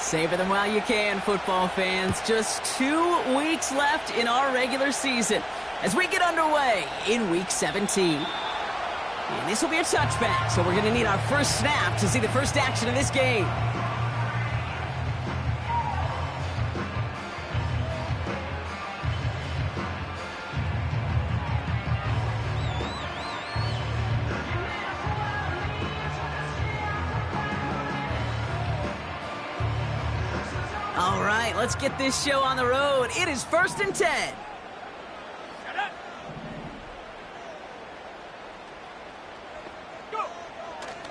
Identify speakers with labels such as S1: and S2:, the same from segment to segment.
S1: Savor them while you can, football fans. Just 2 weeks left in our regular season as we get underway in Week 17. And this will be a touchback, so we're going to need our first snap to see the first action of this game. All right, let's get this show on the road. It is 1st and 10.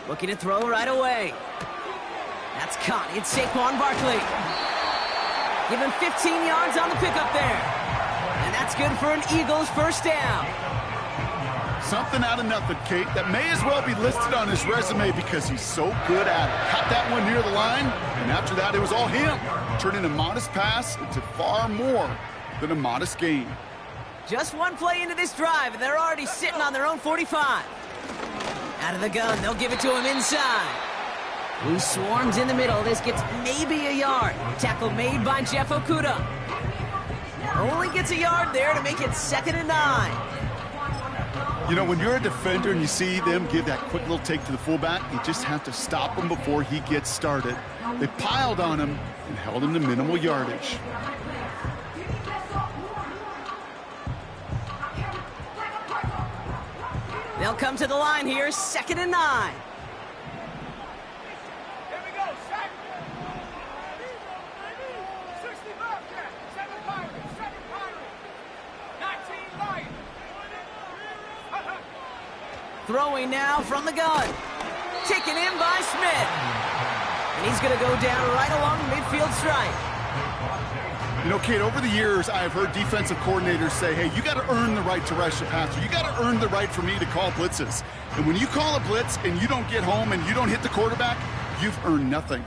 S1: Looking to throw right away. That's caught. It's Saquon Barkley. Give him 15 yards on the pickup there. And that's good for an Eagles first down.
S2: Something out of nothing, Kate, that may as well be listed on his resume because he's so good at it. Caught that one near the line, and after that, it was all him. Turning a modest pass into far more than a modest gain.
S1: Just one play into this drive, and they're already sitting on their own 45. Out of the gun, they'll give it to him inside. Who swarms in the middle. This gets maybe a yard. Tackle made by Jeff Okudah. Only gets a yard there to make it 2nd and 9.
S2: You know, when you're a defender and you see them give that quick little take to the fullback, you just have to stop him before he gets started. They piled on him and held him to minimal yardage.
S1: They'll come to the line here, 2nd and 9.
S3: Here we go, set. 65, 7 Pirates, 19 Lions.
S1: Throwing now from the gun. Taken in by Smith. And he's going to go down right along the midfield stripe.
S2: You know, Kate, over the years, I've heard defensive coordinators say, hey, you got to earn the right to rush the passer. You got to earn the right for me to call blitzes. And when you call a blitz and you don't get home and you don't hit the quarterback, you've earned nothing.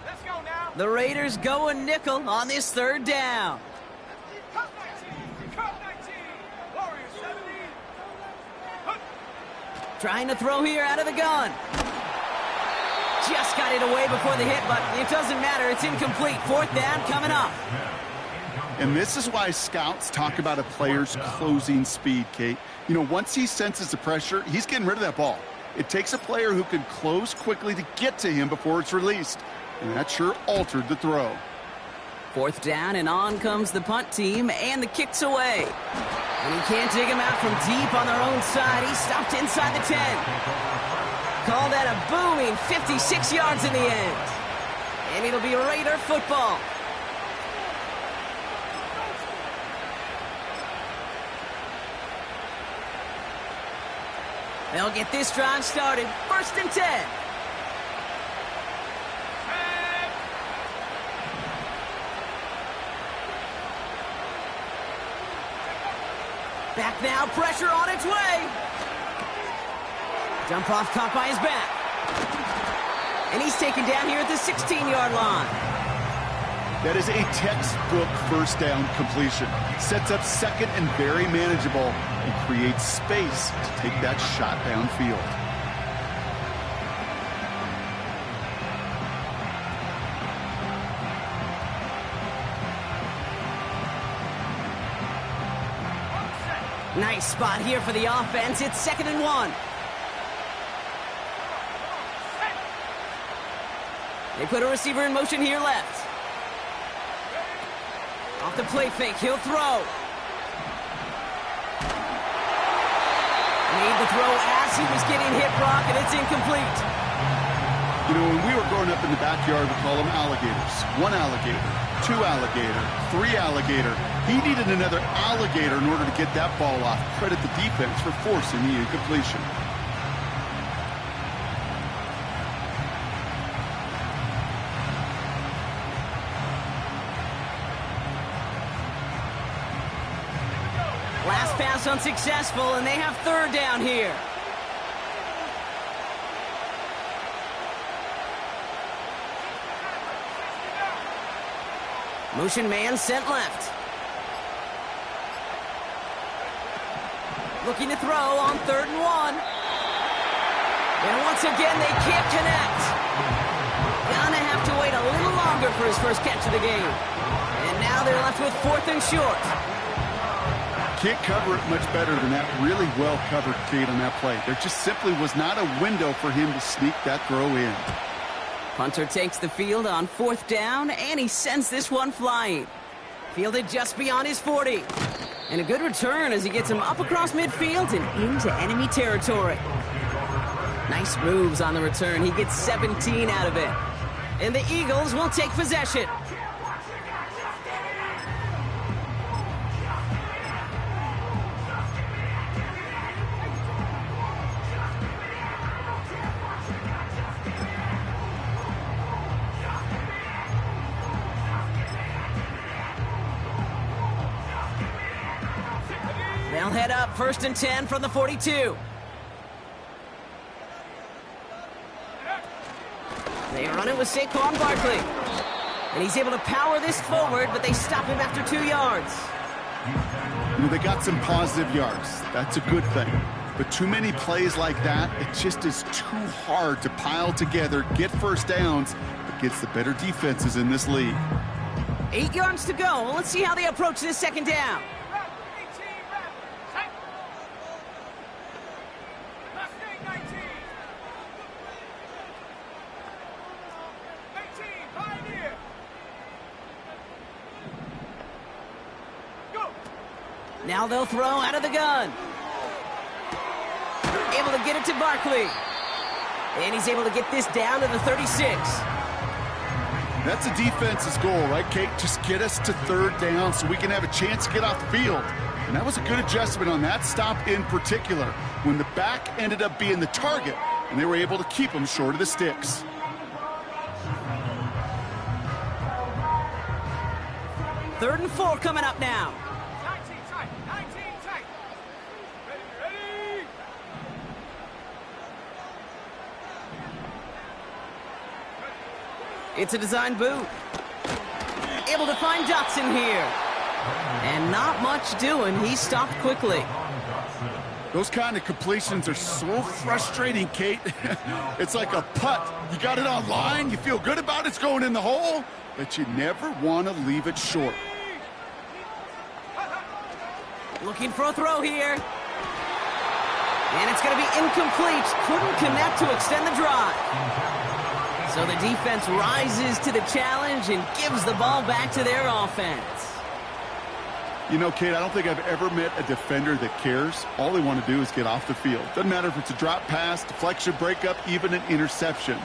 S3: Let's go now.
S1: The Raiders go a nickel on this 3rd down.
S3: Cut 19, Warriors 70.
S1: Trying to throw here out of the gun. Just got it away before the hit, but it doesn't matter. It's incomplete. 4th down coming up.
S2: And this is why scouts talk about a player's closing speed, Kate. You know, once he senses the pressure, he's getting rid of that ball. It takes a player who can close quickly to get to him before it's released. And that sure altered the throw.
S1: 4th down, and on comes the punt team, and the kick's away. And he can't dig him out from deep on their own side. He stopped inside the 10. Call that a booming 56 yards in the end. And it'll be Raider football. They'll get this drive started. 1st and 10. Back now, pressure on its way. Dump off caught by his back. And he's taken down here at the 16-yard line.
S2: That is a textbook first down completion. Sets up 2nd and very manageable and creates space to take that shot downfield.
S1: Nice spot here for the offense. It's 2nd and 1. They put a receiver in motion here left. Off the play fake, he'll throw. Made the throw as he was getting hit, Brock, and it's incomplete.
S2: You know, when we were growing up in the backyard, we call them alligators. 1 alligator, 2 alligator, 3 alligator. He needed another alligator in order to get that ball off. Credit the defense for forcing the incompletion.
S1: Last pass unsuccessful, and they have 3rd down here. Motion man sent left. Looking to throw on 3rd and 1. And once again, they can't connect. Gonna have to wait a little longer for his first catch of the game. And now they're left with 4th and short.
S2: Can't cover it much better than that. Really well covered, Kate, on that play. There just simply was not a window for him to sneak that throw in.
S1: Punter takes the field on 4th down, and he sends this one flying. Fielded just beyond his 40. And a good return as he gets him up across midfield and into enemy territory. Nice moves on the return. He gets 17 out of it. And the Eagles will take possession. They'll head up 1st and 10 from the 42. They run it with Saquon Barkley. And he's able to power this forward, but they stop him after 2 yards.
S2: You know, they got some positive yards. That's a good thing. But too many plays like that, it just is too hard to pile together, get first downs against the better defenses in this league.
S1: 8 yards to go. Let's see how they approach this 2nd down. Now they'll throw out of the gun. Able to get it to Barkley. And he's able to get this down to the 36.
S2: That's a defense's goal, right, Kate? Just get us to 3rd down so we can have a chance to get off the field. And that was a good adjustment on that stop in particular, when the back ended up being the target, and they were able to keep him short of the sticks.
S1: Third and 4 coming up now.
S3: 19 tight, 19 tight. Ready.
S1: It's a design boot. Able to find Dotson here. And not much doing. He stopped quickly.
S2: Those kind of completions are so frustrating, Kate. It's like a putt. You got it on line, you feel good about it, it's going in the hole, but you never want to leave it short.
S1: Looking for a throw here. And it's going to be incomplete. Couldn't connect to extend the drive. So the defense rises to the challenge and gives the ball back to their offense.
S2: You know, Kate, I don't think I've ever met a defender that cares. All they want to do is get off the field. Doesn't matter if it's a drop pass, deflection, breakup, even an interception.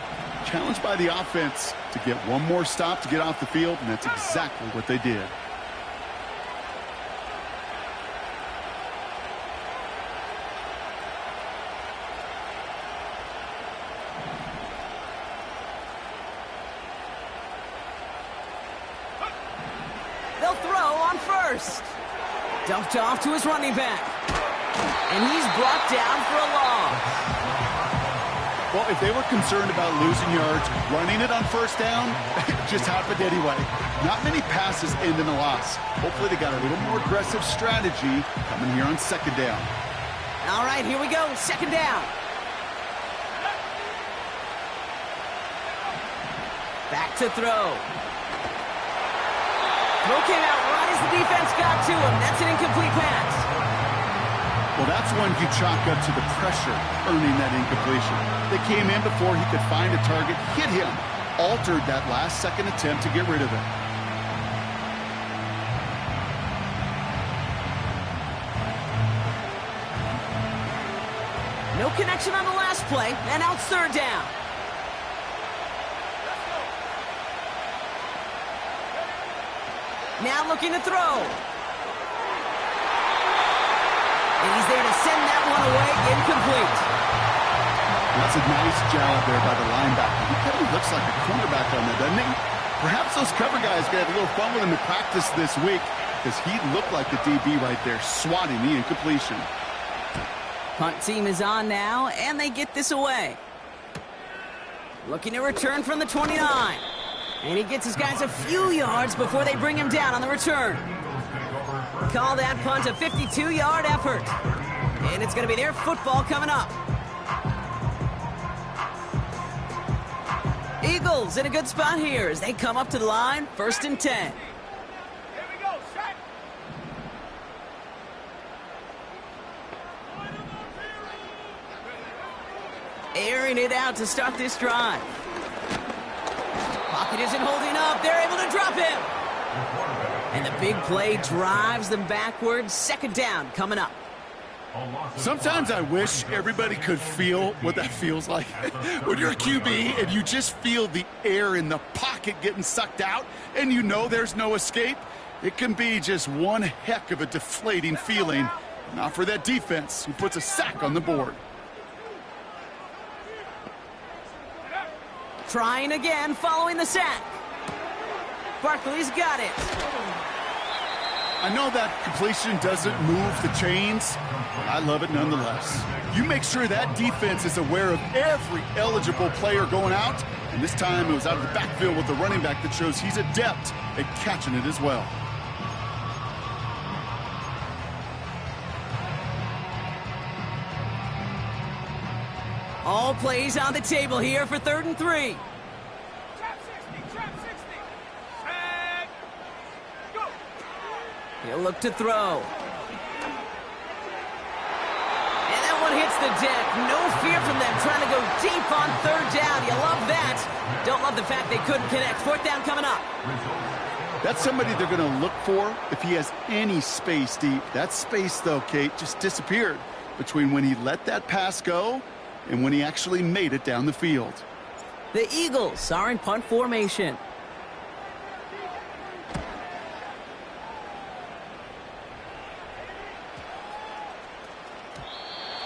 S2: Challenged by the offense to get one more stop to get off the field, and that's exactly what they did.
S1: They'll throw on first. Dumped off to his running back. And he's brought down for a loss.
S2: Well, if they were concerned about losing yards, running it on first down, it just happened anyway. Not many passes end in a loss. Hopefully they got a little more aggressive strategy coming here on 2nd down.
S1: All right, here we go. 2nd down. Back to throw. Throw came out right as the defense got to him. That's an incomplete pass.
S2: Well, that's one you chalk up to the pressure earning that incompletion. They came in before he could find a target, hit him, altered that last-second attempt to get rid of it.
S1: No connection on the last play, and now it's 3rd down. Now looking to throw. And he's there to send that one away, incomplete.
S2: That's a nice job there by the linebacker. He kind of looks like a cornerback on that, doesn't he? Perhaps those cover guys got a little fun with him in practice this week, because he looked like the DB right there, swatting the incompletion.
S1: Punt team is on now, and they get this away. Looking to return from the 29. And he gets his guys a few yards before they bring him down on the return. Call that punt a 52-yard effort. And it's going to be their football coming up. Eagles in a good spot here as they come up to the line, 1st and 10.
S3: Here we go, set.
S1: Airing it out to start this drive. Pocket isn't holding up. They're able to drop him. And the big play drives them backwards. 2nd down coming up.
S2: Sometimes I wish everybody could feel what that feels like. When you're a QB and you just feel the air in the pocket getting sucked out and you know there's no escape, it can be just one heck of a deflating feeling. Not for that defense who puts a sack on the board.
S1: Trying again following the sack. Barkley's got it.
S2: I know that completion doesn't move the chains, but I love it nonetheless. You make sure that defense is aware of every eligible player going out, and this time it was out of the backfield with the running back that shows he's adept at catching it as well.
S1: All plays on the table here for 3rd and 3.
S3: Trap 60, trap 60. Set. Go.
S1: He'll look to throw. And that one hits the deck. No fear from them trying to go deep on 3rd down. You love that. Don't love the fact they couldn't connect. 4th down coming up.
S2: That's somebody they're going to look for if he has any space deep. That space, though, Kate, just disappeared between when he let that pass go and when he actually made it down the field.
S1: The Eagles are in punt formation.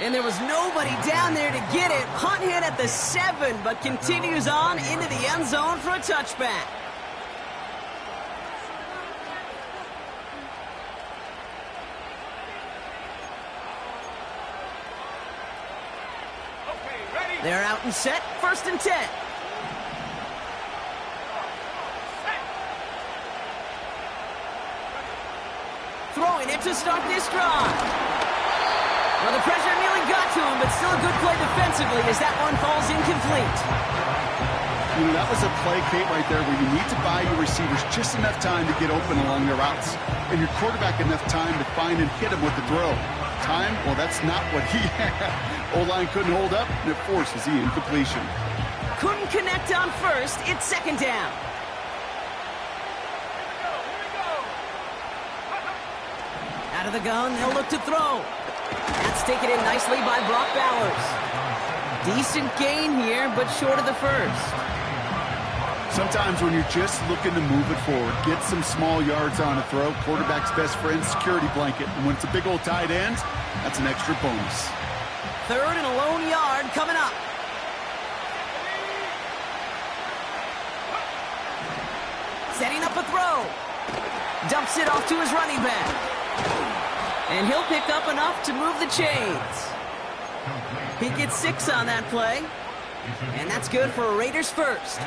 S1: And there was nobody down there to get it. Hunt hit at the 7, but continues on into the end zone for a touchback. They're out and set, 1st and 10. Throwing it to start this drive. Well, the pressure nearly got to him, but still a good play defensively as that one falls incomplete.
S2: You know, that was a play, Kate, right there where you need to buy your receivers just enough time to get open along their routes, and your quarterback enough time to find and hit him with the throw. Time? Well, that's not what he had. O-line couldn't hold up, and it forces the incompletion.
S1: Couldn't connect on 1st. It's 2nd down. Out of the gun, they'll look to throw. That's taken in nicely by Brock Bowers. Decent gain here, but short of the 1st.
S2: Sometimes when you're just looking to move it forward, get some small yards on a throw, quarterback's best friend, security blanket. And when it's a big old tight end, that's an extra bonus.
S1: 3rd and a lone yard coming up. Setting up a throw. Dumps it off to his running back. And he'll pick up enough to move the chains. He gets 6 on that play. And that's good for a Raiders 1st.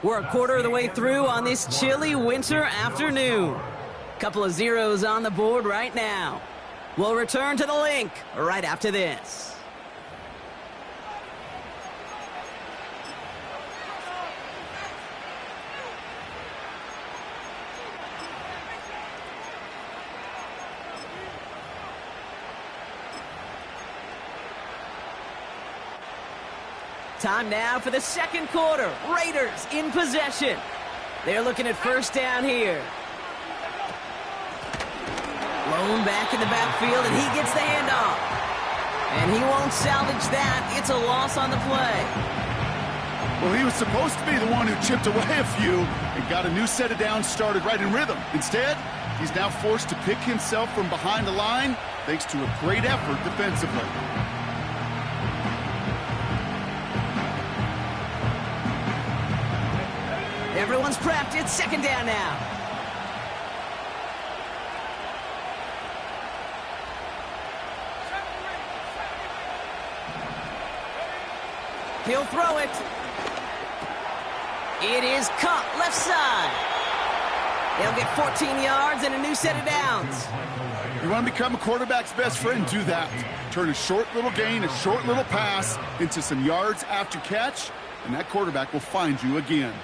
S1: We're a quarter of the way through on this chilly winter afternoon. Couple of zeros on the board right now. We'll return to the link right after this. Time now for the 2nd quarter. Raiders in possession. They're looking at 1st down here. Lone back in the backfield, and he gets the handoff. And he won't salvage that. It's a loss on the play.
S2: Well, he was supposed to be the one who chipped away a few and got a new set of downs started right in rhythm. Instead, he's now forced to pick himself from behind the line thanks to a great effort defensively.
S1: Everyone's prepped. It's second down now. He'll throw it. It is caught left side. They'll get 14 yards and a new set of downs.
S2: You want to become a quarterback's best friend? Do that. Turn a short little gain, a short little pass into some yards after catch, and that quarterback will find you again.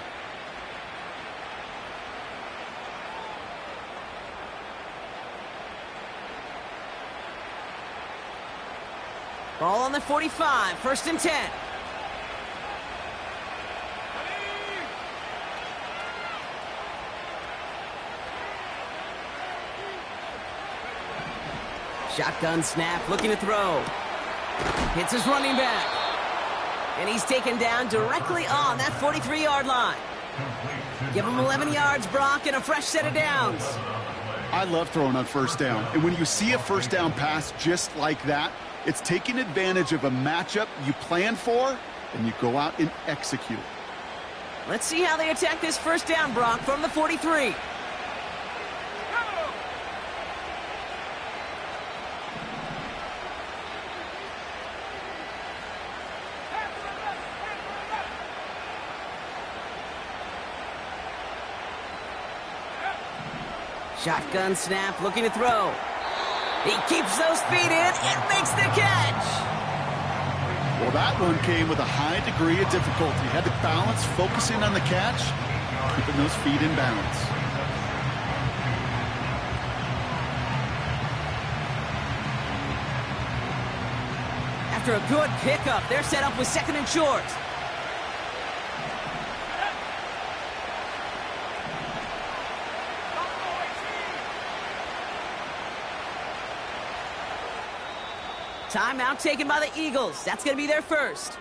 S1: Ball on the 45, 1st and 10. Shotgun snap, looking to throw. Hits his running back. And he's taken down directly on that 43-yard line. Give him 11 yards, Brock, and a fresh set of downs.
S2: I love throwing on first down. And when you see a first down pass just like that, it's taking advantage of a matchup you plan for, and you go out and execute.
S1: Let's see how they attack this first down, Brock, from the 43. Shotgun snap, looking to throw. He keeps those feet in and makes the catch.
S2: Well, that one came with a high degree of difficulty. He had to balance focusing on the catch, keeping those feet in balance.
S1: After a good pickup, they're set up with 2nd and short. Timeout taken by the Eagles. That's going to be their first.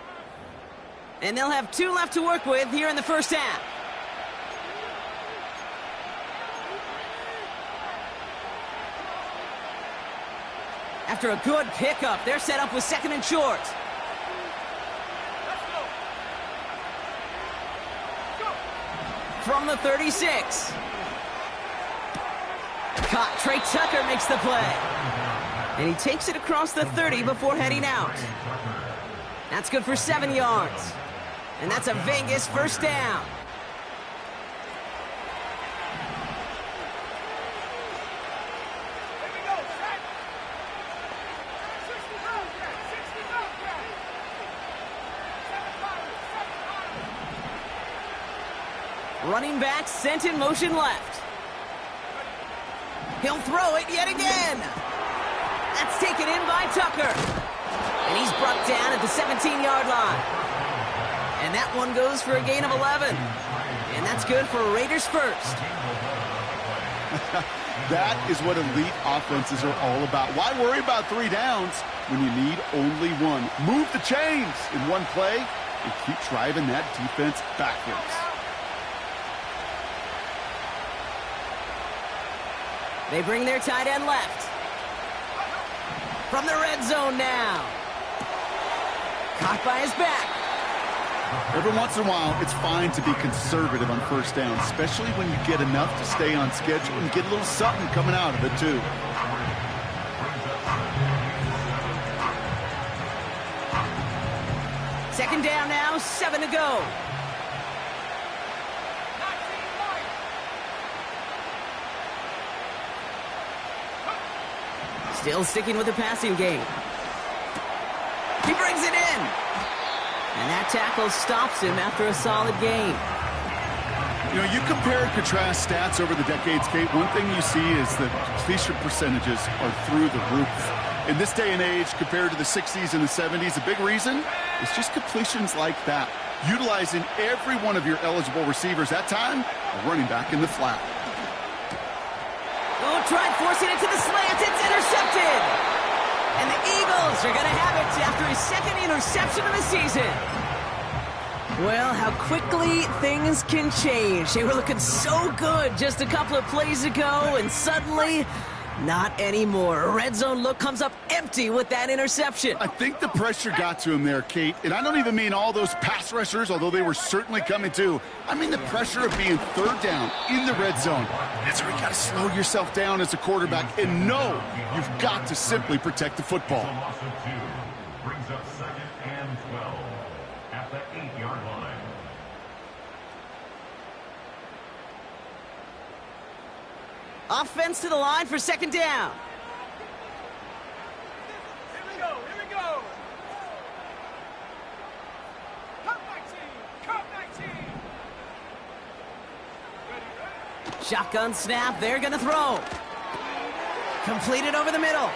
S1: And they'll have 2 left to work with here in the first half. After a good pickup, they're set up with 2nd and short. From the 36. Caught. Trey Tucker makes the play. And he takes it across the 30 before heading out. That's good for 7 yards. And that's a Vegas first down. Running back sent in motion left. He'll throw it yet again. That's taken in by Tucker. And he's brought down at the 17-yard line. And that one goes for a gain of 11. And that's good for Raiders first.
S2: That is what elite offenses are all about. Why worry about 3 downs when you need only 1? Move the chains in one play and keep driving that defense backwards.
S1: They bring their tight end left. From the red zone now. Caught by his back.
S2: Every once in a while, it's fine to be conservative on first down, especially when you get enough to stay on schedule and get a little something coming out of it, too.
S1: Second down now, 7 to go. Still sticking with the passing game. He brings it in. And that tackle stops him after a solid game.
S2: You know, you compare and contrast stats over the decades, Kate. One thing you see is that completion percentages are through the roof. In this day and age, compared to the 60s and the 70s, a big reason is just completions like that. Utilizing every one of your eligible receivers. That time, a running back in the flat.
S1: Oh, tried forcing it to the slant. It's intercepted. And the Eagles are going to have it after his 2nd interception of the season. Well, how quickly things can change. They were looking so good just a couple of plays ago, and suddenly Not anymore. A red zone look comes up empty with that interception.
S2: I think the pressure got to him there, Kate. And I don't even mean all those pass rushers, although they were certainly coming too. I mean the pressure of being third down in the red zone. That's where you got to slow yourself down as a quarterback and know you've got to simply protect the football.
S4: Brings up 2nd and 12 at the 8-yard line.
S1: Offense to the line for 2nd down.
S3: Here we go, here we go. Cut 19, cut 19. Ready.
S1: Shotgun snap, they're gonna throw. Completed over the middle.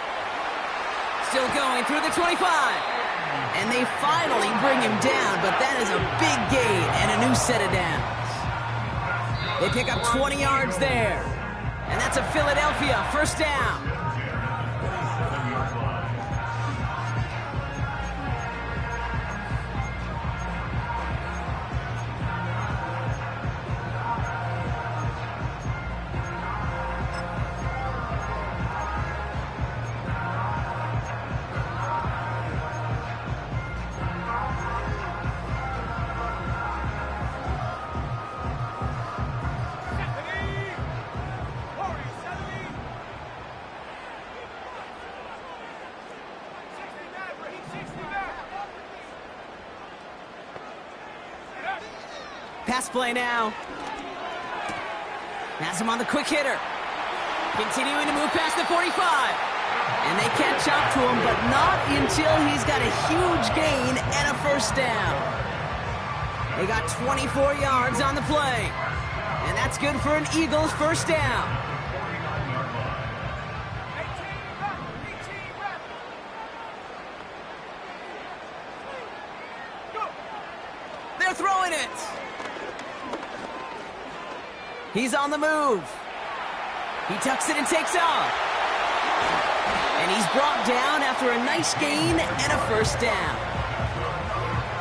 S1: Still going through the 25. And they finally bring him down, but that is a big gain and a new set of downs. They pick up 20 yards there. And that's a Philadelphia 1st down. Pass play now. Has him on the quick hitter. Continuing to move past the 45. And they catch up to him, but not until he's got a huge gain and a 1st down. They got 24 yards on the play. And that's good for an Eagles 1st down.
S3: 18 back. Go.
S1: They're throwing it. He's on the move. He tucks it and takes off. And he's brought down after a nice gain and a 1st down.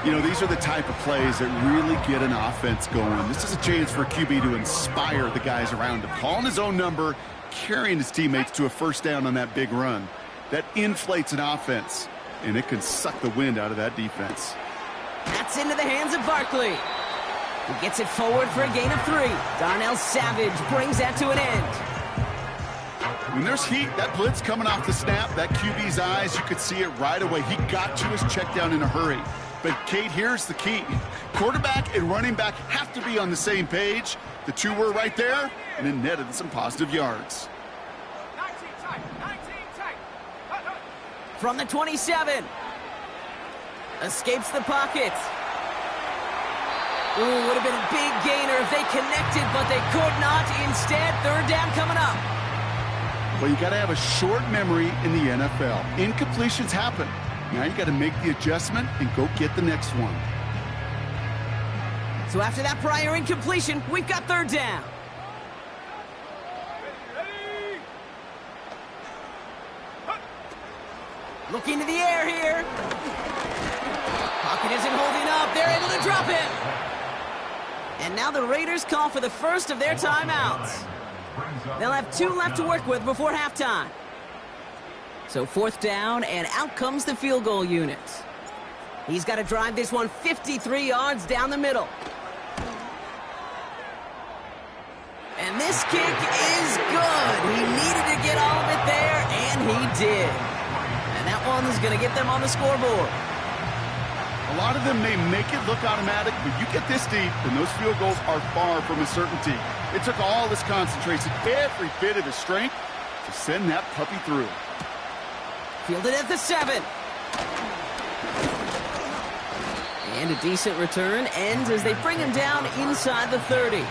S2: You know, these are the type of plays that really get an offense going. This is a chance for a QB to inspire the guys around him. Calling his own number, carrying his teammates to a 1st down on that big run. That inflates an offense, and it can suck the wind out of that defense.
S1: That's into the hands of Barkley. He gets it forward for a gain of 3. Darnell Savage brings that to an end.
S2: When there's heat, that blitz coming off the snap, that QB's eyes, you could see it right away. He got to his check down in a hurry. But, Kate, here's the key. Quarterback and running back have to be on the same page. The two were right there, and it netted some positive yards.
S3: 19 tight, 19 tight. Hut, hut.
S1: From the 27. Escapes the pocket. Ooh, would have been a big gainer if they connected, but they could not. Instead, 3rd down coming up.
S2: Well, you got to have a short memory in the NFL. Incompletions happen. Now you got to make the adjustment and go get the next one.
S1: So after that prior incompletion, we've got 3rd down.
S3: Ready. Hut.
S1: Looking to the air here. Pocket isn't holding up. They're able to drop him. And now the Raiders call for the first of their timeouts. They'll have 2 left to work with before halftime. So 4th down, and out comes the field goal unit. He's got to drive this one 53 yards down the middle. And this kick is good. He needed to get all of it there, and he did. And that one's going to get them on the scoreboard.
S2: A lot of them may make it look automatic, but you get this deep, and those field goals are far from a certainty. It took all his concentration, every bit of his strength, to send that puppy through.
S1: Fielded at the 7. And a decent return ends as they bring him down inside the 30.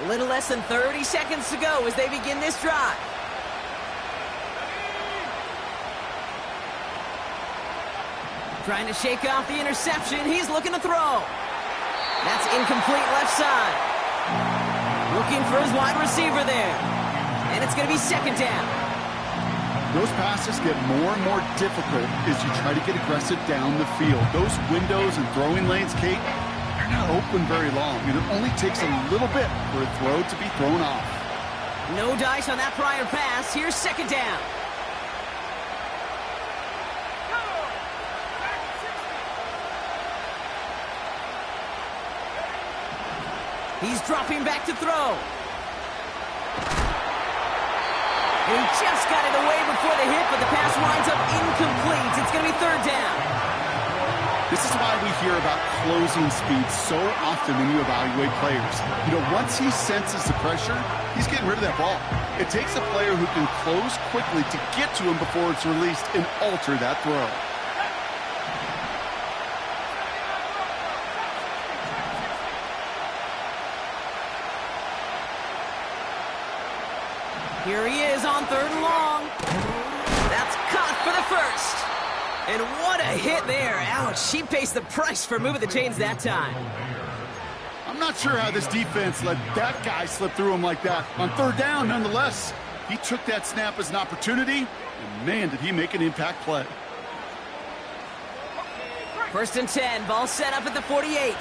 S1: A little less than 30 seconds to go as they begin this drive. Trying to shake off the interception. He's looking to throw. That's incomplete left side. Looking for his wide receiver there. And it's going to be second down.
S2: Those passes get more and more difficult as you try to get aggressive down the field. Those windows and throwing lanes, Kate, they're not open very long, and it only takes a little bit for a throw to be thrown off.
S1: No dice on that prior pass. Here's second down. He's dropping back to throw. And he just got it away before the hit, but the pass winds up incomplete. It's going to be third down.
S2: This is why we hear about closing speed so often when you evaluate players. You know, once he senses the pressure, he's getting rid of that ball. It takes a player who can close quickly to get to him before it's released and alter that throw.
S1: Here he is on third and long. That's caught for the first. And what a hit there. Ouch, she pays the price for moving the chains that time.
S2: I'm not sure how this defense let that guy slip through him like that. On third down, nonetheless, he took that snap as an opportunity, and man, did he make an impact play.
S1: First and 10, ball set up at the 48.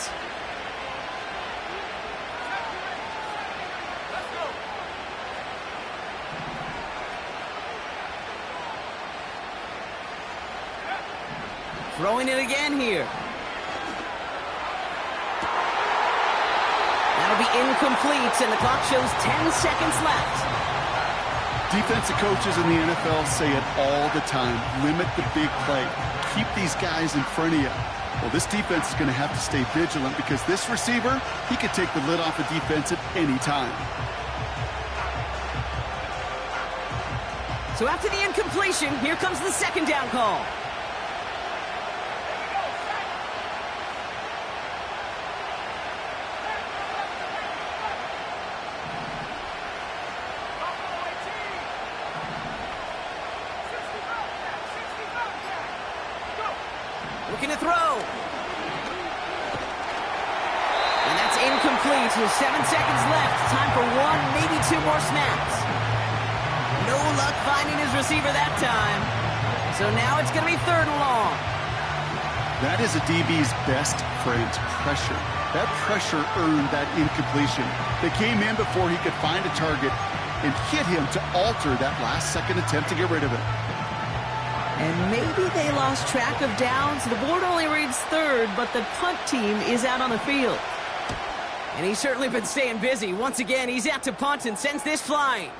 S1: Throwing it again here. That'll be incomplete, and the clock shows 10 seconds left.
S2: Defensive coaches in the NFL say it all the time. Limit the big play. Keep these guys in front of you. Well, this defense is going to have to stay vigilant because this receiver, he could take the lid off a defense at any time.
S1: So after the incompletion, here comes the second down call. Looking to throw. And that's incomplete with 7 seconds left. Time for one, maybe two more snaps. No luck finding his receiver that time. So now it's going to be third and long.
S2: That is a DB's best friend, pressure. That pressure earned that incompletion. They came in before he could find a target and hit him to alter that last-second attempt to get rid of it.
S1: And maybe they lost track of downs. The board only reads third, but the punt team is out on the field. And he's certainly been staying busy. Once again, he's out to punt and sends this flying.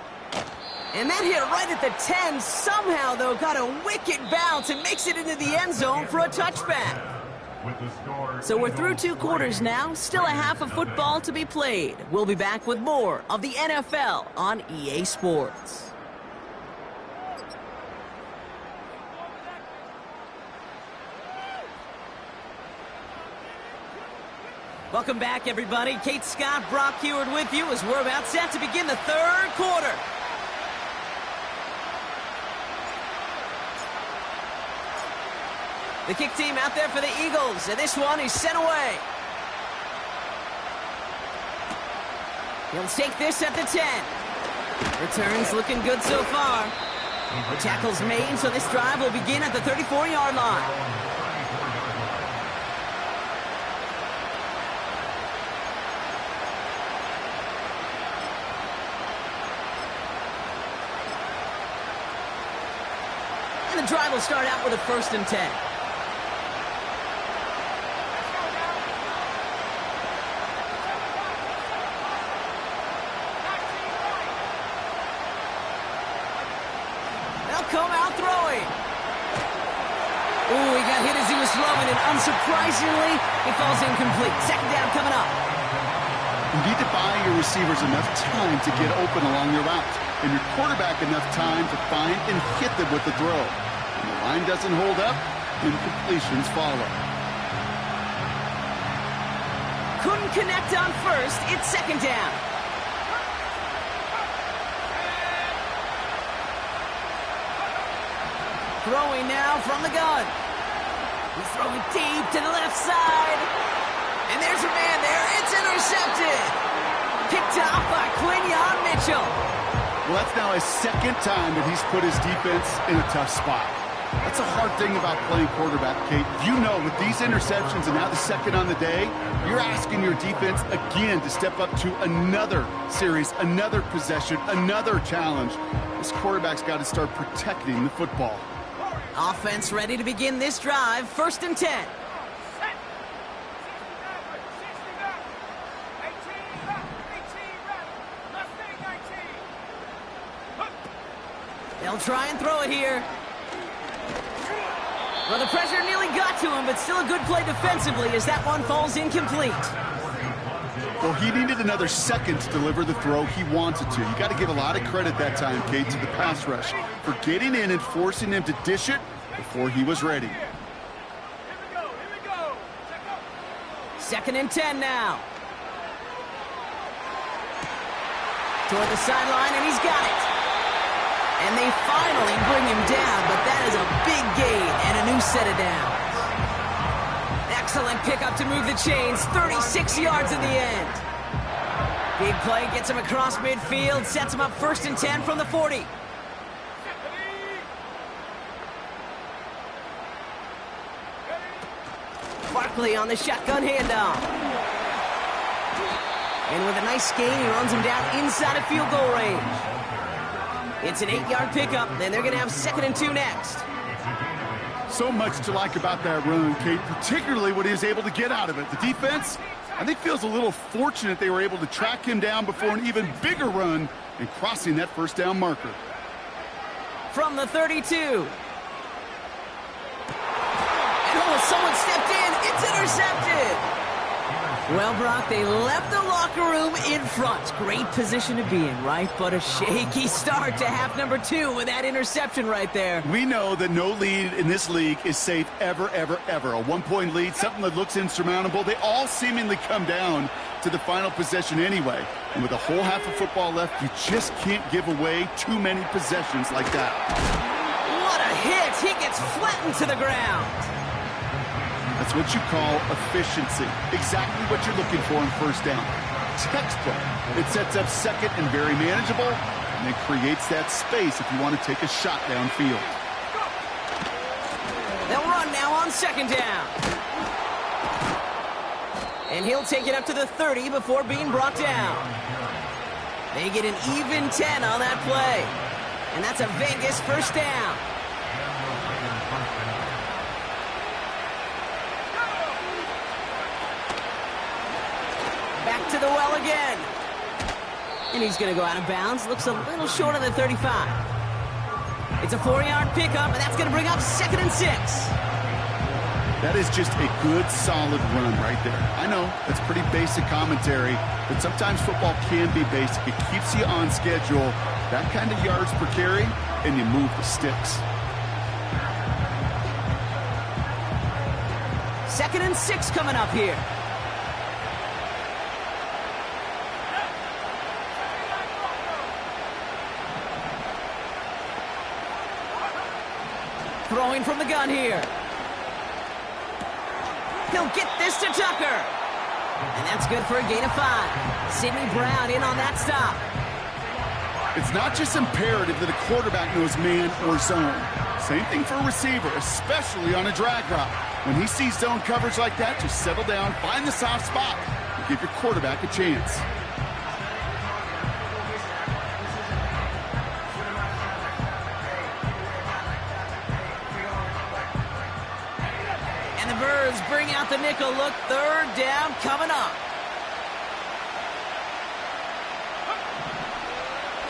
S1: And that hit right at the 10. Somehow, though, got a wicked bounce and makes it into the end zone for a touchback. So we're through 2 quarters now. Still a half of football to be played. We'll be back with more of the NFL on EA Sports. Welcome back, everybody. Kate Scott, Brock Heward with you as we're about set to begin the third quarter. The kick team out there for the Eagles, and this one is sent away. He'll take this at the 10. Returns looking good so far. The tackle's made, so this drive will begin at the 34-yard line. The drive will start out with a first and 10. They'll come out throwing. Ooh, he got hit as he was throwing, and unsurprisingly, he falls incomplete. Second down coming up.
S2: You need to buy your receivers enough time to get open along your route, and your quarterback enough time to find and hit them with the throw. When the line doesn't hold up, incompletions follow.
S1: Couldn't connect on first. It's second down. Throwing now from the gun. He's throwing deep to the left side. And there's a man there. It's intercepted. Picked off by Quinyon Mitchell.
S2: Well, that's now his second time that he's put his defense in a tough spot. That's a hard thing about playing quarterback, Kate. You know, with these interceptions and now the second on the day, you're asking your defense again to step up to another series, another possession, another challenge. This quarterback's got to start protecting the football.
S1: Offense ready to begin this drive. 1st and 10.
S3: Set. 60 back. 18 back. 18 back. Mustang 19.
S1: They'll try and throw it here. Well, the pressure nearly got to him, but still a good play defensively as that one falls incomplete.
S2: Well, he needed another second to deliver the throw he wanted to. You got to give a lot of credit that time, Kate, to the pass rush for getting in and forcing him to dish it before he was ready.
S3: Here we go. Here we go. Check up.
S1: 2nd and 10 now. Toward the sideline, and he's got it. And they finally bring him down, but that is a big gain and a new set of downs. Excellent pickup to move the chains, 36 yards in the end. Big play gets him across midfield, sets him up 1st and 10 from the 40. Barkley on the shotgun handoff. And with a nice gain, he runs him down inside of field goal range. It's an 8-yard pickup, and they're going to have 2nd and 2 next.
S2: So much to like about that run, Kate, particularly what he was able to get out of it. The defense, I think, feels a little fortunate they were able to track him down before an even bigger run and crossing that 1st down marker.
S1: From the 32. And oh, someone stepped in. It's intercepted. Well, Brock, they left the locker room in front. Great position to be in, right? But a shaky start to half number 2 with that interception right there.
S2: We know that no lead in this league is safe ever, ever, ever. A 1-point lead, something that looks insurmountable. They all seemingly come down to the final possession anyway. And with a whole half of football left, you just can't give away too many possessions like that.
S1: What a hit! He gets flattened to the ground.
S2: That's what you call efficiency. Exactly what you're looking for in 1st down. Textbook. It sets up 2nd and very manageable, and it creates that space if you want to take a shot downfield.
S1: They'll run now on 2nd down. And he'll take it up to the 30 before being brought down. They get an even 10 on that play. And that's a Vegas 1st down. Back to the well again. And he's going to go out of bounds. Looks a little short on the 35. It's a 4-yard pickup, and that's going to bring up 2nd and 6.
S2: That is just a good, solid run right there. I know, that's pretty basic commentary, but sometimes football can be basic. It keeps you on schedule, that kind of yards per carry, and you move the sticks.
S1: 2nd and 6 coming up here. Throwing from the gun here. He'll get this to Tucker. And that's good for a gain of 5. Sidney Brown in on that stop.
S2: It's not just imperative that a quarterback knows man or zone. Same thing for a receiver, especially on a drag route. When he sees zone coverage like that, just settle down, find the soft spot, and give your quarterback a chance.
S1: And the Birds bring out the nickel look. 3rd down coming up.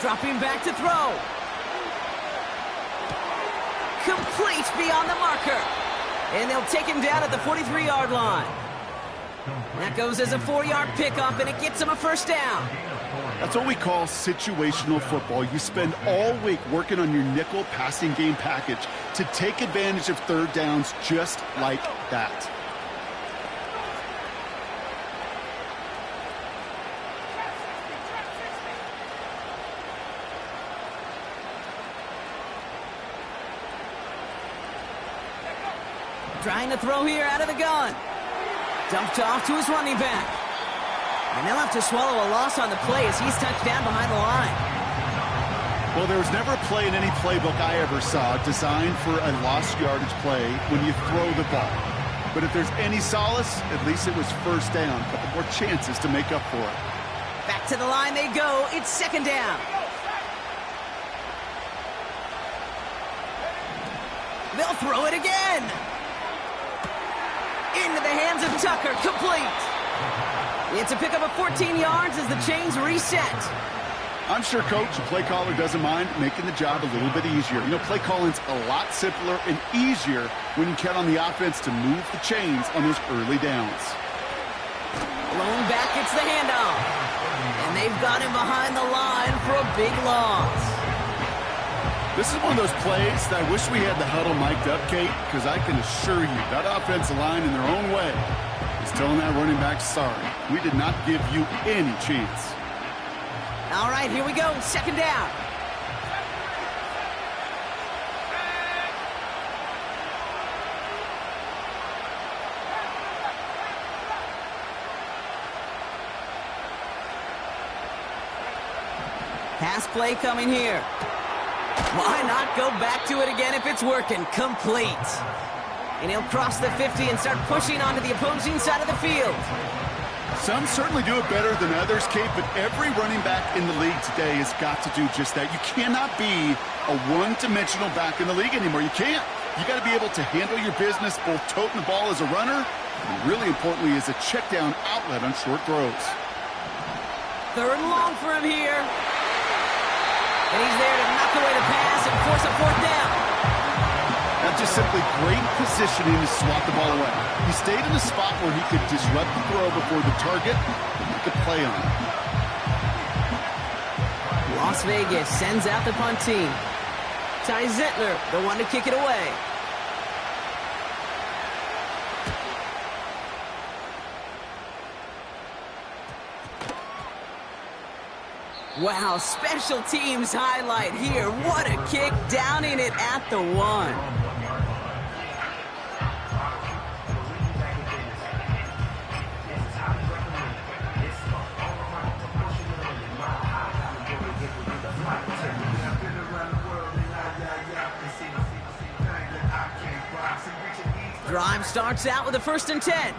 S1: Dropping back to throw. Complete beyond the marker. And they'll take him down at the 43-yard line. That goes as a 4-yard pickup, and it gets him a 1st down.
S2: That's what we call situational football. You spend all week working on your nickel passing game package to take advantage of 3rd downs just like that.
S1: Trying to throw here out of the gun. Dumped off to his running back. And they'll have to swallow a loss on the play as he's touched down behind the line.
S2: Well, there was never a play in any playbook I ever saw designed for a lost yardage play when you throw the ball. But if there's any solace, at least it was first down. A couple more chances to make up for it.
S1: Back to the line they go. It's second down. They'll throw it again. Into the hands of Tucker. Complete. It's a pickup of 14 yards as the chains reset.
S2: I'm sure Coach, the play caller, doesn't mind making the job a little bit easier. You know, play calling's a lot simpler and easier when you count on the offense to move the chains on those early downs.
S1: Blown back gets the handoff. And they've got him behind the line for a big loss.
S2: This is one of those plays that I wish we had the huddle mic'd up, Kate, because I can assure you that offensive line in their own way is telling that running back, sorry, we did not give you any chance.
S1: All right, here we go. Second down. Pass play coming here. Why not go back to it again if it's working? Complete. And he'll cross the 50 and start pushing onto the opposing side of the field.
S2: Some certainly do it better than others, Kate, but every running back in the league today has got to do just that. You cannot be a one-dimensional back in the league anymore. You can't. You got to be able to handle your business, both toting the ball as a runner, and really importantly as a check-down outlet on short throws.
S1: Third and long for him here. And he's there to knock away the pass and force a fourth down.
S2: That's just simply great positioning to swat the ball away. He stayed in a spot where he could disrupt the throw before the target and make a play on it.
S1: Las Vegas sends out the punt team. Ty Zentner, the one to kick it away. Wow, special teams highlight here. What a kick, downing it at the 1. Drive starts out with a 1st and 10.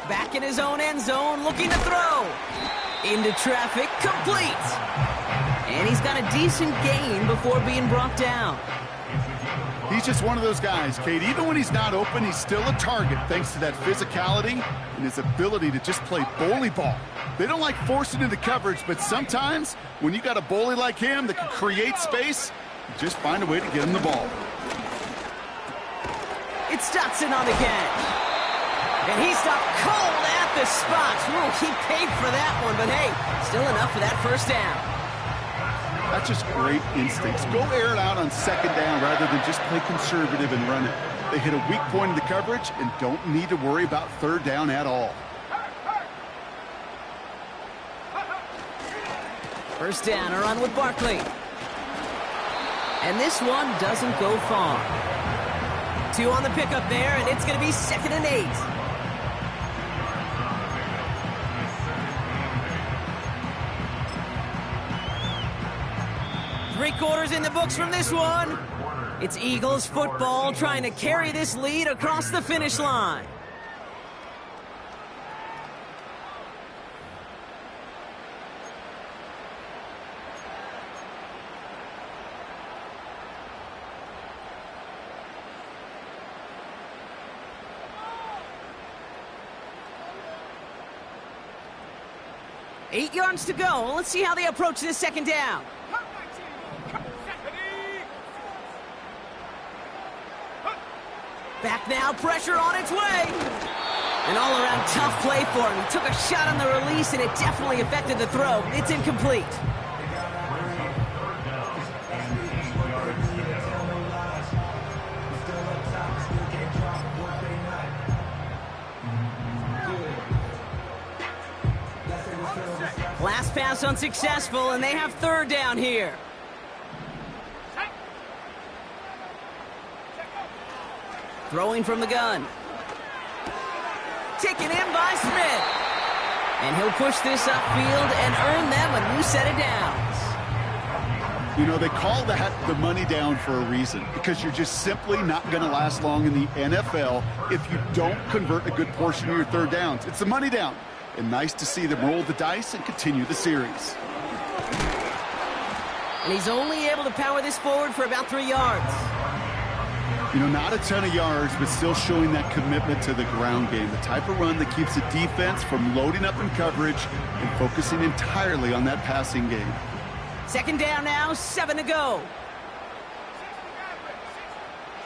S1: Back in his own end zone, looking to throw. Into traffic, complete. And he's got a decent gain before being brought down.
S2: He's just one of those guys, Kate. Even when he's not open, he's still a target thanks to that physicality and his ability to just play bully ball. They don't like forcing into coverage, but sometimes when you got a bully like him that can create space, you just find a way to get him the ball.
S1: It's Dotson on the catch. And he stopped cold at the spot. Ooh, he paid for that one, but hey, still enough for that 1st down.
S2: That's just great instincts. Go air it out on 2nd down rather than just play conservative and run it. They hit a weak point in the coverage and don't need to worry about 3rd down at all.
S1: 1st down, a run with Barkley. And this one doesn't go far. 2 on the pickup there, and it's going to be 2nd and 8. 3/4 in the books from this one. It's Eagles football trying to carry this lead across the finish line. Eight yards to go. Let's see how they approach this 2nd down. Back now, pressure on its way. An all-around tough play for him. He took a shot on the release, and it definitely affected the throw. It's incomplete. Last pass unsuccessful, and they have 3rd down here. Throwing from the gun. Taken in by Smith. And he'll push this upfield and earn them a new set of downs.
S2: You know, they call that the money down for a reason, because you're just simply not going to last long in the NFL if you don't convert a good portion of your third downs. It's the money down. And nice to see them roll the dice and continue the series.
S1: And he's only able to power this forward for about 3 yards.
S2: You know, not a ton of yards, but still showing that commitment to the ground game. The type of run that keeps the defense from loading up in coverage and focusing entirely on that passing game.
S1: Second down now, 7 to go.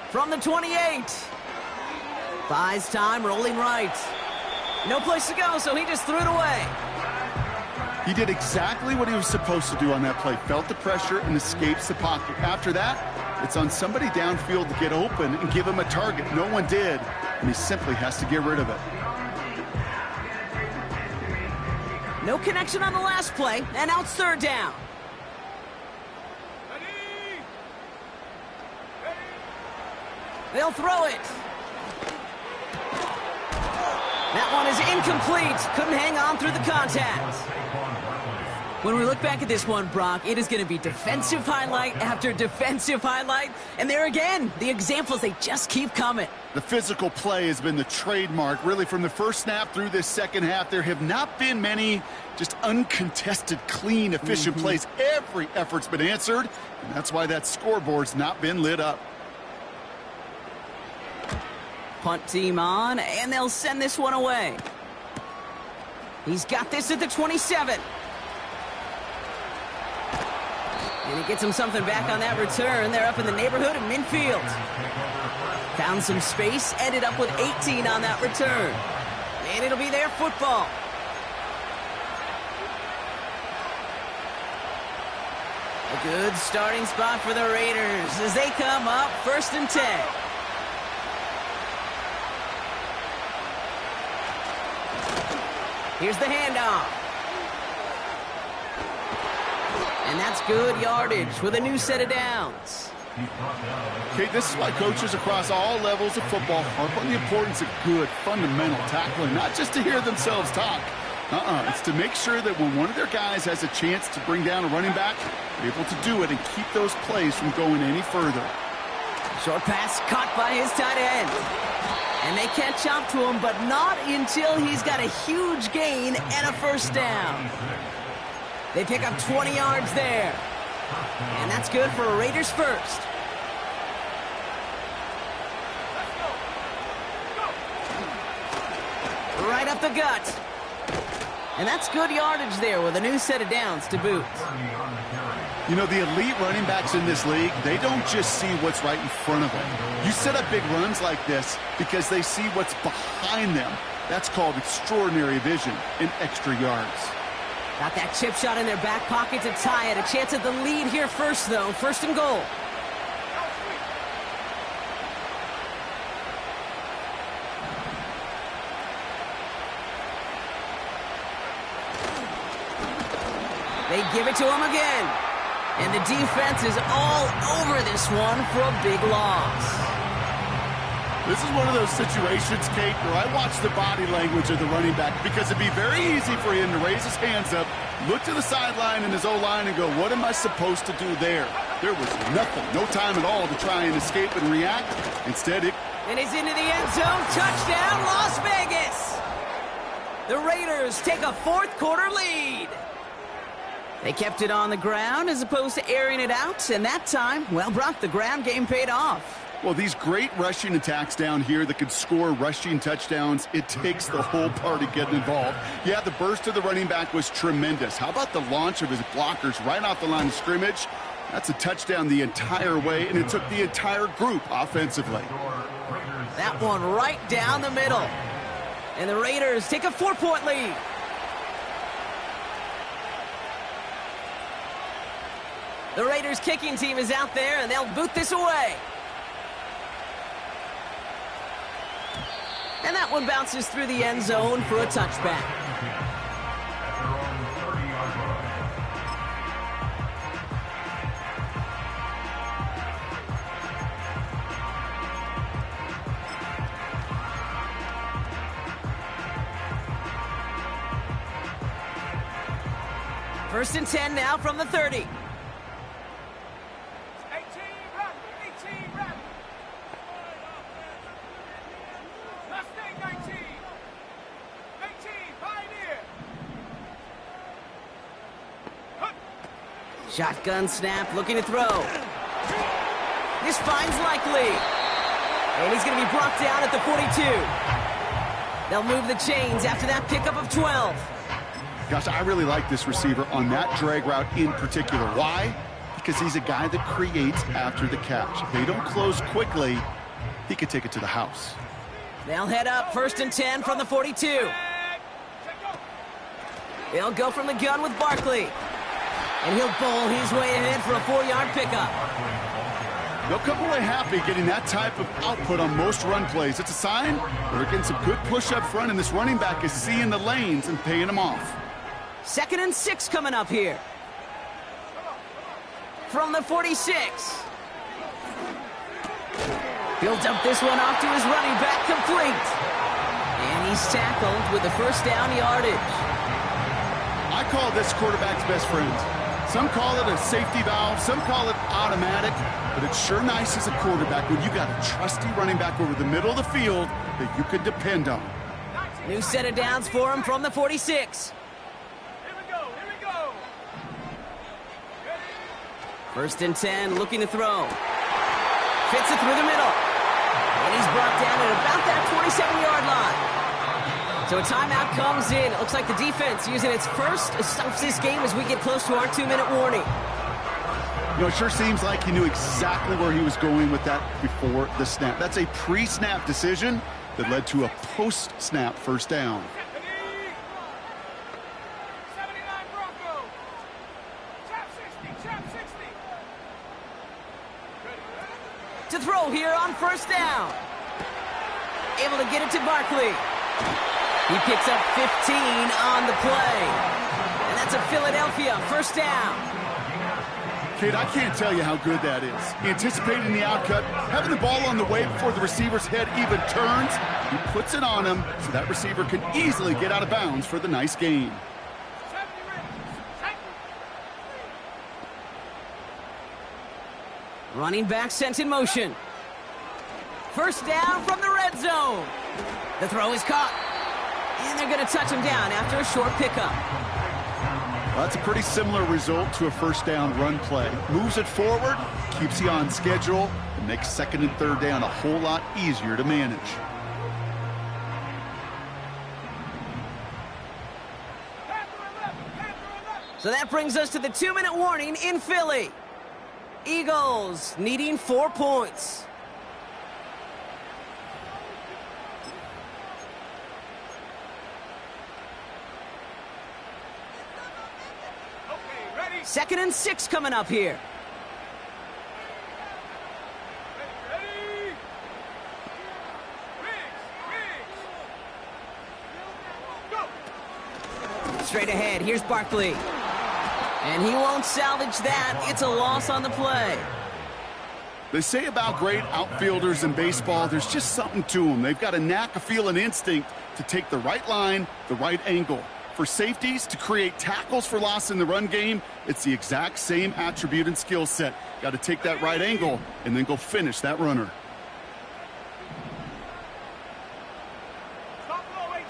S1: From the 28. Buys time, rolling right. No place to go, so he just threw it away.
S2: He did exactly what he was supposed to do on that play. Felt the pressure and escapes the pocket. After that, it's on somebody downfield to get open and give him a target. No one did, and he simply has to get rid of it.
S1: No connection on the last play, and now it's third down. They'll throw it. That one is incomplete. Couldn't hang on through the contact. When we look back at this one, Brock, it is going to be defensive highlight after defensive highlight. And there again, the examples, they just keep coming.
S2: The physical play has been the trademark. Really, from the first snap through this second half, there have not been many just uncontested, clean, efficient plays. Every effort's been answered, and that's why that scoreboard's not been lit up.
S1: Punt team on, and they'll send this one away. He's got this at the 27. And he gets him something back on that return. They're up in the neighborhood of midfield. Found some space, ended up with 18 on that return. And it'll be their football. A good starting spot for the Raiders as they come up 1st and 10. Here's the handoff. And that's good yardage with a new set of downs.
S2: Okay, this is why coaches across all levels of football harp on the importance of good, fundamental tackling, not just to hear themselves talk. It's to make sure that when one of their guys has a chance to bring down a running back, they're able to do it and keep those plays from going any further.
S1: Short pass caught by his tight end. And they catch up to him, but not until he's got a huge gain and a first down. They pick up 20 yards there. And that's good for a Raiders first. Right up the gut. And that's good yardage there with a new set of downs to boot.
S2: You know, the elite running backs in this league, they don't just see what's right in front of them. You set up big runs like this because they see what's behind them. That's called extraordinary vision and extra yards.
S1: Got that chip shot in their back pocket to tie it. A chance at the lead here first, though. 1st and goal. They give it to him again. And the defense is all over this one for a big loss.
S2: This is one of those situations, Kate, where I watch the body language of the running back because it'd be very easy for him to raise his hands up, look to the sideline in his O-line and go, what am I supposed to do there? There was nothing, no time at all to try and escape and react. Instead,
S1: And he's into the end zone. Touchdown, Las Vegas. The Raiders take a 4th quarter lead. They kept it on the ground as opposed to airing it out. And that time, well, Brock, the ground game paid off.
S2: Well, these great rushing attacks down here that could score rushing touchdowns, it takes the whole party getting involved. Yeah, the burst of the running back was tremendous. How about the launch of his blockers right off the line of scrimmage? That's a touchdown the entire way, and it took the entire group offensively.
S1: That one right down the middle. And the Raiders take a 4-point lead. The Raiders kicking team is out there, and they'll boot this away. And that one bounces through the end zone for a touchback. First and 10 now from the 30.
S3: 18 run. 18 run. Mustang 19. 18 Pioneer.
S1: Shotgun snap, looking to throw. This finds likely. And he's going to be brought down at the 42. They'll move the chains after that pickup of 12.
S2: Gosh, I really like this receiver on that drag route in particular. Why? Because he's a guy that creates after the catch. If they don't close quickly, he could take it to the house.
S1: They'll head up first and 10 from the 42. They'll go from the gun with Barkley. And he'll bowl his way ahead for a 4-yard pickup.
S2: They'll come away happy getting that type of output on most run plays. It's a sign they're getting some good push up front, and this running back is seeing the lanes and paying them off.
S1: 2nd and 6 coming up here. From the 46. He'll dump this one off to his running back, complete. And he's tackled with the first down yardage.
S2: I call this quarterback's best friend. Some call it a safety valve, some call it automatic, but it's sure nice as a quarterback when you got a trusty running back over the middle of the field that you could depend on.
S1: New set of downs for him from the 46.
S3: Here we go.
S1: First and 10, looking to throw. Fits it through the middle. And he's brought down at about that 27-yard line. So a timeout comes in. It looks like the defense using its first stops this game as we get close to our 2-minute warning.
S2: You know, it sure seems like he knew exactly where he was going with that before the snap. That's a pre-snap decision that led to a post-snap first down.
S3: 79 Bronco. Chap 60.
S1: To throw here on first down. Able to get it to Barkley. He picks up 15 on the play. And that's a Philadelphia first down.
S2: Kate, I can't tell you how good that is. Anticipating the outcut, having the ball on the way before the receiver's head even turns, he puts it on him so that receiver can easily get out of bounds for the nice gain.
S3: 70 ready.
S1: Running back sent in motion. First down from the red zone. The throw is caught. And they're going to touch him down after a short pickup.
S2: Well, that's a pretty similar result to a first down run play. Moves it forward, keeps you on schedule, and makes 2nd and 3rd down a whole lot easier to manage.
S1: So that brings us to the 2-minute warning in Philly. Eagles needing 4 points.
S3: Okay, ready.
S1: 2nd and 6 coming up here.
S3: Ready. Riggs. Go.
S1: Straight ahead, here's Barkley. And he won't salvage that. It's a loss on the play.
S2: They say about great outfielders in baseball, there's just something to them. They've got a knack, a feel, an instinct to take the right line, the right angle. For safeties, to create tackles for loss in the run game, it's the exact same attribute and skill set. Got to take that right angle and then go finish that runner.
S3: Stop low 18.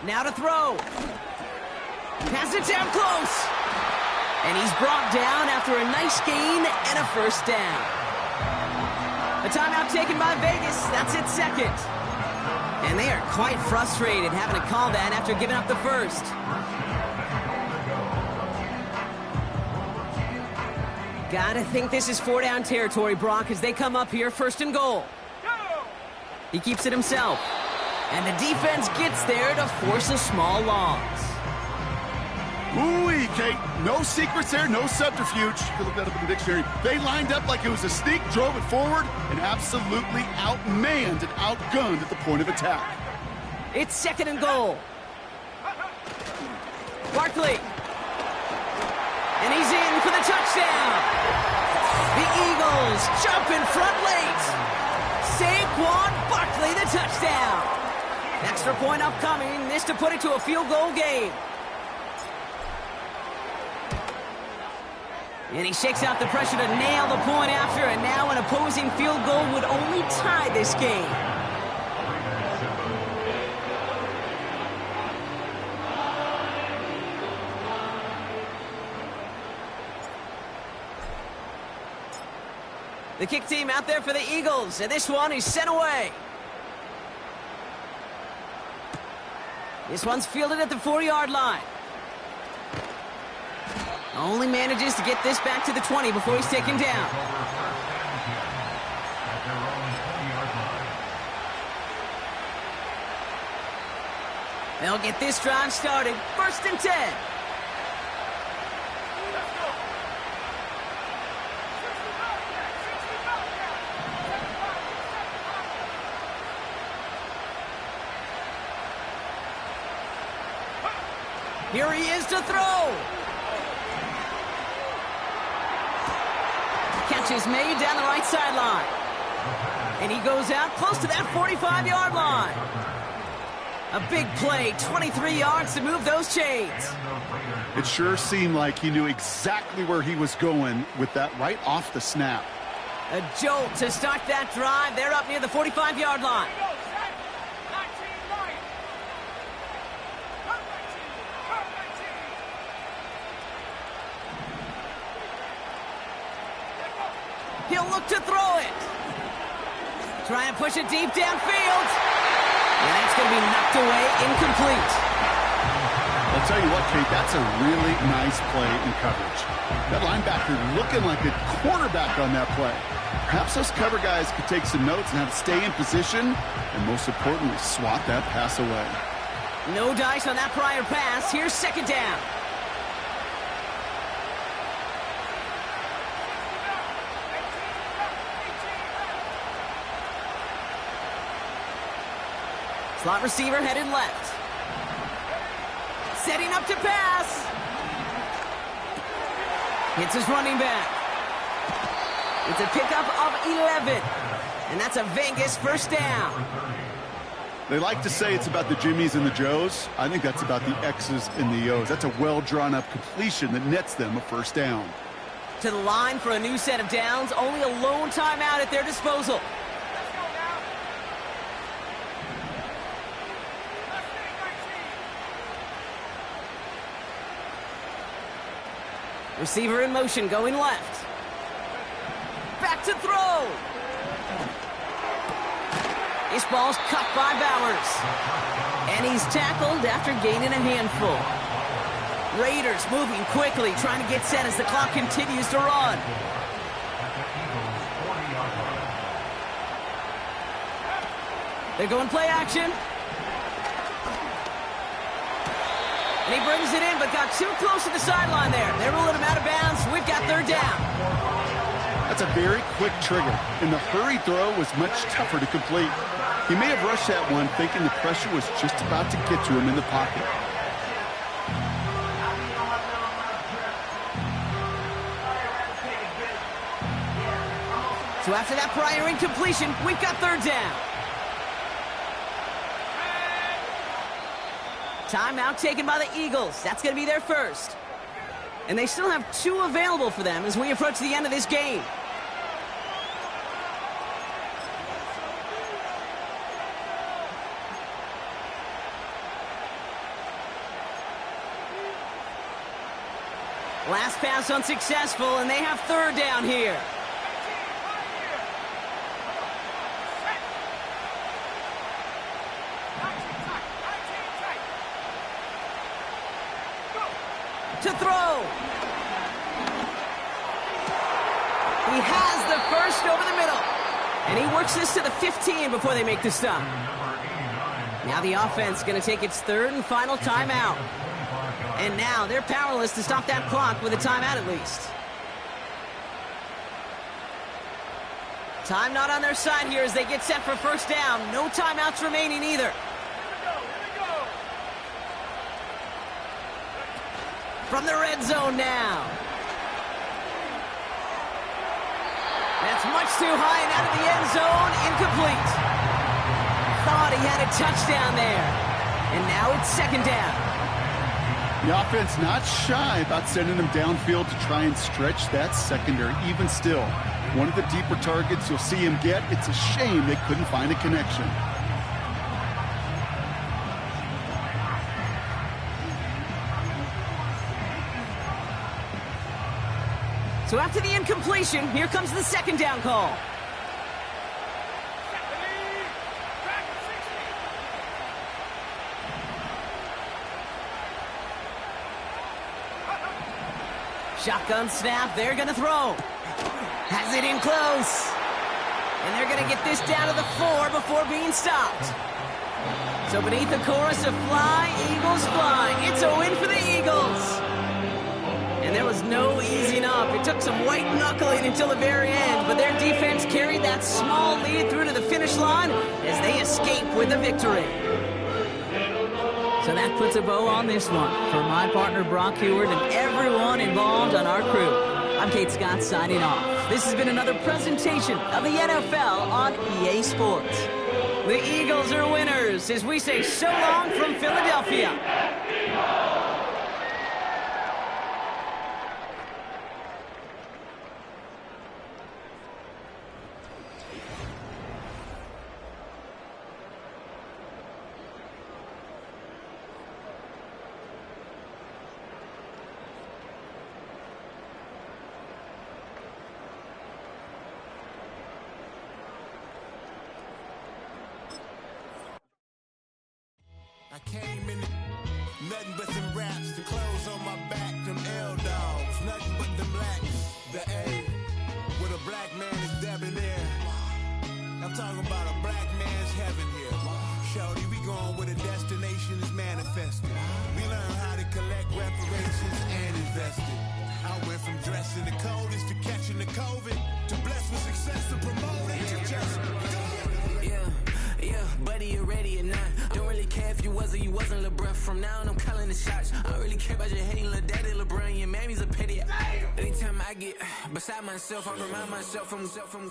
S1: Now to throw. Pass it down close. And he's brought down after a nice gain and a first down. A timeout taken by Vegas. That's its 2nd. And they are quite frustrated having to call that after giving up the first. Gotta think this is 4-down territory, Brock, as they come up here 1st and goal.
S3: Go.
S1: He keeps it himself. And the defense gets there to force a small loss.
S2: Ooh-wee, Kate. No secrets there, no subterfuge. You can look that up in the dictionary. They lined up like it was a sneak, drove it forward, and absolutely outmanned and outgunned at the point of attack.
S1: It's 2nd and goal. Barkley. And he's in for the touchdown. The Eagles jump in front late. Saquon Barkley, the touchdown. Extra point upcoming. This to put it to a field goal game. And he shakes out the pressure to nail the point after, and now an opposing field goal would only tie this game. The kick team out there for the Eagles, and this one is sent away. This one's fielded at the 4-yard line. Only manages to get this back to the 20 before he's taken down. They'll get this drive started. 1st and 10. Here he is to throw. Catch is made down the right sideline. And he goes out close to that 45-yard line. A big play, 23 yards to move those chains.
S2: It sure seemed like he knew exactly where he was going with that right off the snap.
S1: A jolt to start that drive. They're up near the 45-yard line. He'll look to throw it. Try and push it deep downfield. And that's going to be knocked away, incomplete.
S2: I'll tell you what, Kate, that's a really nice play in coverage. That linebacker looking like a quarterback on that play. Perhaps those cover guys could take some notes on how to stay in position and, most importantly, swat that pass away.
S1: No dice on that prior pass. Here's 2nd down. Slot receiver headed left. Setting up to pass. Hits his running back. It's a pickup of 11. And that's a Vegas 1st down.
S2: They like to say it's about the Jimmies and the Joes. I think that's about the X's and the O's. That's a well-drawn-up completion that nets them a 1st down.
S1: To the line for a new set of downs. Only a lone timeout at their disposal. Receiver in motion, going left. Back to throw. This ball's cut by Bowers. And he's tackled after gaining a handful. Raiders moving quickly, trying to get set as the clock continues to run. They're going play action. And he brings it in, but got too close to the sideline there. They're ruling him out of bounds. We've got 3rd down.
S2: That's a very quick trigger, and the hurry throw was much tougher to complete. He may have rushed that one thinking the pressure was just about to get to him in the pocket.
S1: So after that prior incompletion, we've got 3rd down. Timeout taken by the Eagles. That's going to be their 1st. And they still have 2 available for them as we approach the end of this game. Last pass unsuccessful, and they have 3rd down here. To throw. He has the 1st over the middle. And he works this to the 15 before they make the stop. Now the offense going to take its 3rd and final timeout. And now they're powerless to stop that clock with a timeout at least. Time not on their side here as they get set for 1st down. No timeouts remaining either. From the red zone now. That's much too high and out of the end zone. Incomplete. Thought thought he had a touchdown there. And now it's second down.
S2: The offense not shy about sending them downfield to try and stretch that secondary. Even still, one of the deeper targets you'll see him get. It's a shame they couldn't find a connection.
S1: So after the incompletion, here comes the second down call. Shotgun snap, they're gonna throw. Has it in close. And they're gonna get this down to the 4 before being stopped. So beneath the chorus of Fly, Eagles Fly, it's a win for the Eagles. And there was no easing up. It took some white knuckling until the very end, but their defense carried that small lead through to the finish line as they escape with the victory. So that puts a bow on this one. For my partner Brock Heward and everyone involved on our crew, I'm Kate Scott signing off. This has been another presentation of the NFL on EA Sports. The Eagles are winners as we say so long from Philadelphia.
S5: I came in nothing but them raps, the clothes on my back, them L-dogs, nothing but them blacks, the A, with a black man is debonair. I'm talking about a black man's heaven here. Shorty, we going where the destination is manifested. We learn how to collect reparations and invest it. I went from dressing the coldest to catching the COVID, to blessed with success to promote it to just
S6: Yeah, buddy, you ready or not? Don't really care if you was or you wasn't LeBron. From now on, I'm calling the shots. I don't really care about your hating little daddy, LeBron. Your mammy's a pity. Anytime I get beside myself, I remind myself from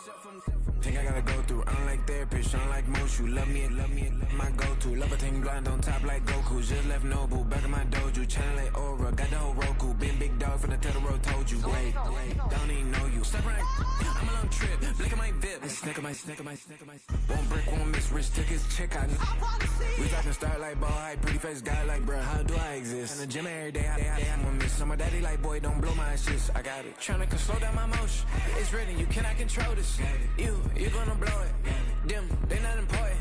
S6: think I gotta go through. I don't like therapists, I don't like most. You love me, my go-to. Love a thing blind on top like Goku. Just left Noble, back in my dojo. Channel like Aura, got the whole Roku. Been big dog from the Tether Road, told you. Wait, don't even know you. Step right, I'm a long trip. Blick at my VIP. Snick of my. One brick, one miss. Rich took his chick, I we talking start like ball hype, pretty face guy like, bruh, how do I exist? In the gym every day, I'm a miss. So my daddy like, boy, don't blow my shit. I got it. Tryna slow down my motion. It's written, you cannot control this. You gonna blow it. Them, they not important.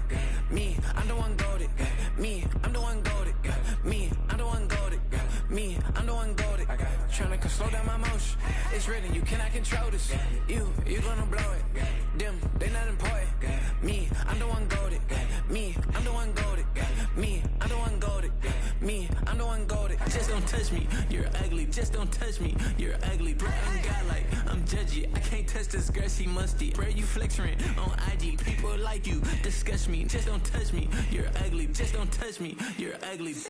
S6: Me, I'm the one goated. Me, I'm the one goated. Me, I'm the one goated. Me, I'm the one goated. Tryna slow down my motion. It's written, you cannot control this. You gonna blow it. Them, they not important. Me, I'm the one goated. Me, I'm the one goated. Me, I'm the one goated. Me, I'm the one goated. Just don't touch me, you're ugly. Just don't touch me, you're ugly. Bro, I'm godlike, I'm judgy. I can't touch this girl, she musty. Bro, you flexing on IG. People like you disgust me. Just don't touch me, you're ugly. Just don't touch me, you're ugly.